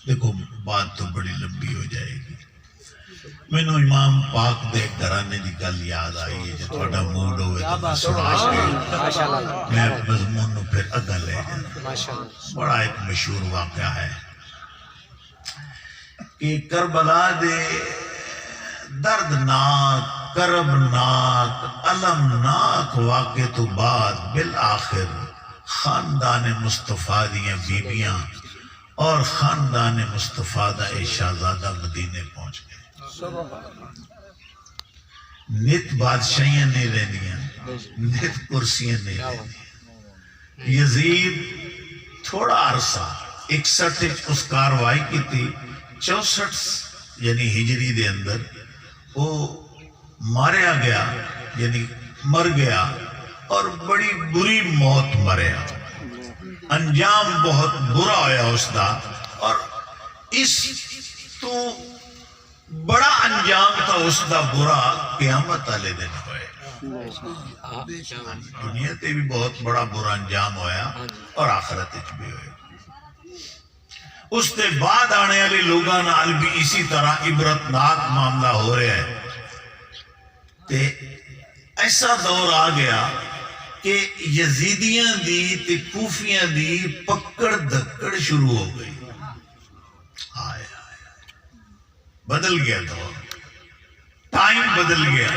دیکھو بات تو بڑی لمبی ہو جائے گی. مینو امام پاک دے گھرانے دی گل یاد آئی ہے. جو تھوڑا موڈ ہوئے تو میں سنا کے میں مضمون نو پھر اگا لے جانا. بڑا ایک مشہور واقعہ ہے کہ کربلا دے دردناک کربناک علمناک واقعے تو بعد بالآخر خاندان مصطفیٰ دیاں بیبیاں اور خاندان مصطفیٰ دا اے شہزادہ مدینے پہنچ گئے. نت بادشاہیاں نہیں رہنیاں، نت کرسیاں نہیں رہنیاں. یزید تھوڑا عرصہ 61 اس کاروائی کی تھی. 64 یعنی ہجری دے اندر وہ ماریا گیا، یعنی مر گیا اور بڑی بری موت مریا. انجام بہت برا ہویا اس دا، اور اس تو بڑا انجام تھا اس دا برا قیامت والے دن ہوئے. دنیا تے بھی بہت بڑا برا انجام ہویا اور آخرت وچ بھی ہوئے. اس کے بعد آنے والے لوگاں نال بھی اسی طرح عبرتناک معاملہ ہو رہا ہے. تے ایسا دور آ گیا کہ یزیدیاں دی تے کوفیاں دی پکڑ دھکڑ شروع ہو گئی. آئے بدل گیا دور، ٹائم بدل گیا،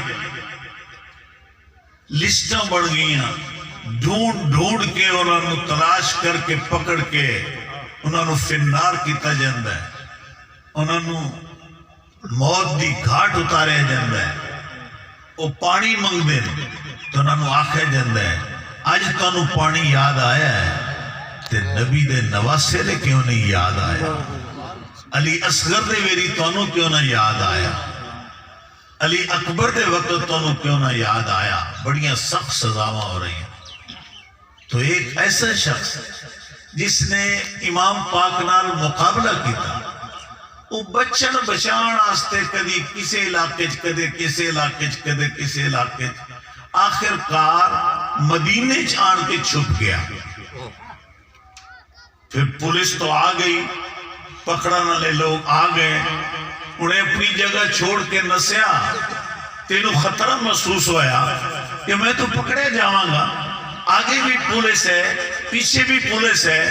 لسٹاں بڑھ گئیاں. ڈھونڈ ڈھونڈ کے انہوں نے تلاش کر کے پکڑ کے انہوں نے فنار کیتا جاندہ ہے، انہوں نے موت دی گھاٹ اتاریا جاندہ ہے. وہ پانی منگ دیں تو انہوں نے آکھے جاندہ ہے آج تانوں پانی یاد آیا ہے تے نبی دے نواسے لے کیوں نہیں یاد آیا؟ علی اصغر دے ویری تانوں کیوں نہ یاد آیا؟ علی اکبر دے وقت تانوں کیوں نہ یاد آیا؟ بڑیاں سخت سزاواں ہو رہی ہیں. تو ایک ایسا شخص جس نے امام پاک نال مقابلہ کیتا، وہ بچن بچان آستے کدی کسے علاقے کدے کسے علاقے کدے کسے علاقے، آخر کار مدینے آن کے چھپ گیا. پھر پولیس تو آ گئی، پکڑانے والے لوگ آ گئے، انہیں اپنی جگہ چھوڑ کے نسیا. تینوں خطرہ محسوس ہویا کہ میں تو پکڑے جاواں گا، آگے بھی پولیس ہے پیچھے بھی پولیس ہے.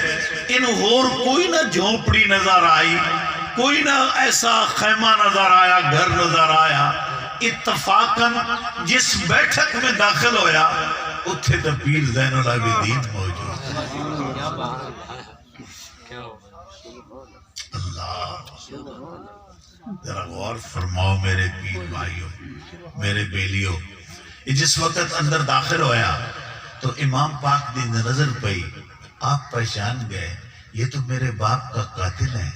ان اور کوئی نہ جھونپڑی نظر آئی، کوئی نہ ایسا خیمہ نظر آیا، گھر نظر آیا. اتفاقاً جس بیٹھک میں داخل ہویا اتھے تو پیر زین العابدین موجود. اللہ ذرا غور فرماؤ میرے پیر بھائیوں، میرے بیلیوں. جس وقت اندر داخل ہویا تو امام پاک دی نظر پئی، آپ پہچان گئے یہ تو میرے باپ کا قاتل ہے.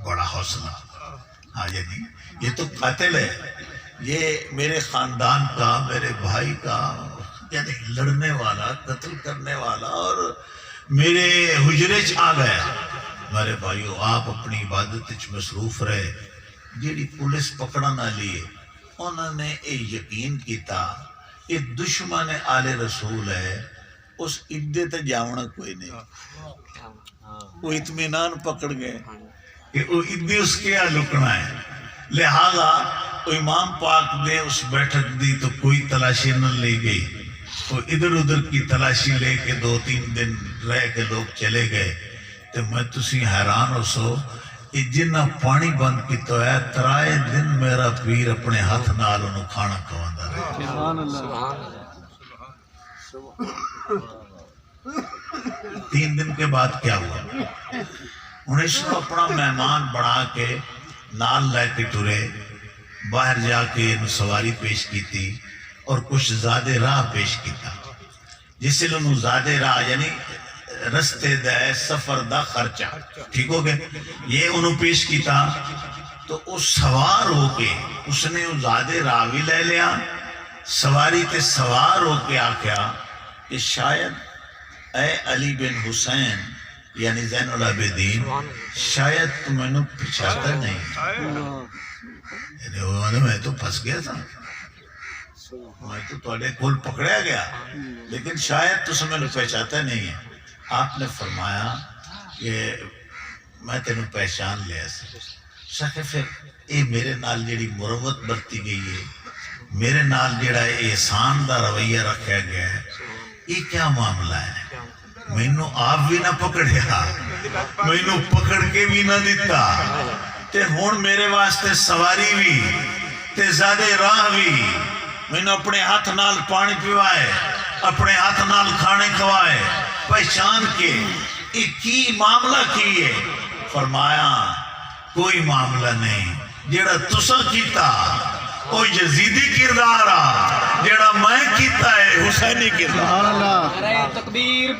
بڑا حوصلہ. ہاں یعنی یہ تو قاتل ہے، یہ میرے خاندان کا، میرے بھائی کا، یعنی لڑنے والا، قتل کرنے والا، اور میرے حجرے آ گیا. میرے بھائیو آپ اپنی عبادت مصروف رہے. جیڑی پولیس پکڑنا لیے انہوں نے یہ یقین کیتا کہ دشمن آل رسول ہے، اس عدے تے جاونا کوئی نہیں. وہ اطمینان پکڑ گئے کہ وہ عدے اس کے یہاں لکنا ہے. لہذا امام پاک دے اس بیٹھک دی تو کوئی تلاشی نہ لے گئی. وہ ادھر ادھر کی تلاشی لے کے 2-3 دن رہ کے لوگ چلے گئے. تو میں تسی حیران ہو سو جنہ پانی بند کی تو ہے 3 دن میرا پیر اپنے ہاتھ نال انہوں کھانا کھواندہ رہے. 3 دن کے بعد کیا ہوا؟ انہیں اس کو اپنا مہمان بڑھا کے نال لے کے ٹرے، باہر جا کے سواری پیش کی تھی اور کچھ زیادہ راہ پیش کی تھا. جس سے انہوں زیادہ راہ یعنی رستے دے سفر دا خرچہ ٹھیک ہو گئے، یہ انہوں پیش کی تھا. تو اس سوار ہو کے اس نے زیادہ راہ بھی لے لیا. سواری تے سوار ہو کے آکھیا کہ شاید اے علی بن حسین یعنی زین العابدین شاید تو میں نے پچھاتا نہیں. یعنی میں تو پھنس گیا تھا، میں تو توڑے کول پکڑیا گیا، لیکن شاید تو میں نے پہچاتا نہیں ہے. آپ نے فرمایا کہ میں تینوں پہچان لیا سکے پھر یہ میرے نال جڑی مروت برتی گئی ہے، میرے نال جڑا احسان دا رویہ رکھا گیا ہے، یہ کیا معاملہ ہے؟ مینوں آپ بھی نہ پکڑیا، مینوں پکڑ کے بھی نہ دیتا، تے ہون میرے واسطے سواری بھی تے زیادہ راہ بھی، مینوں اپنے ہاتھ نال پانی پیوائے، اپنے ہاتھ نال کھانے کھوائے، پہچان کے یہ کی معاملہ کی ہے؟ فرمایا کوئی معاملہ نہیں، جیڑا تساں کیتا وہ یزیدی کردار آ، جیڑا میں کیتا ہے حسینی کردار۔ نعرہ تکبیر۔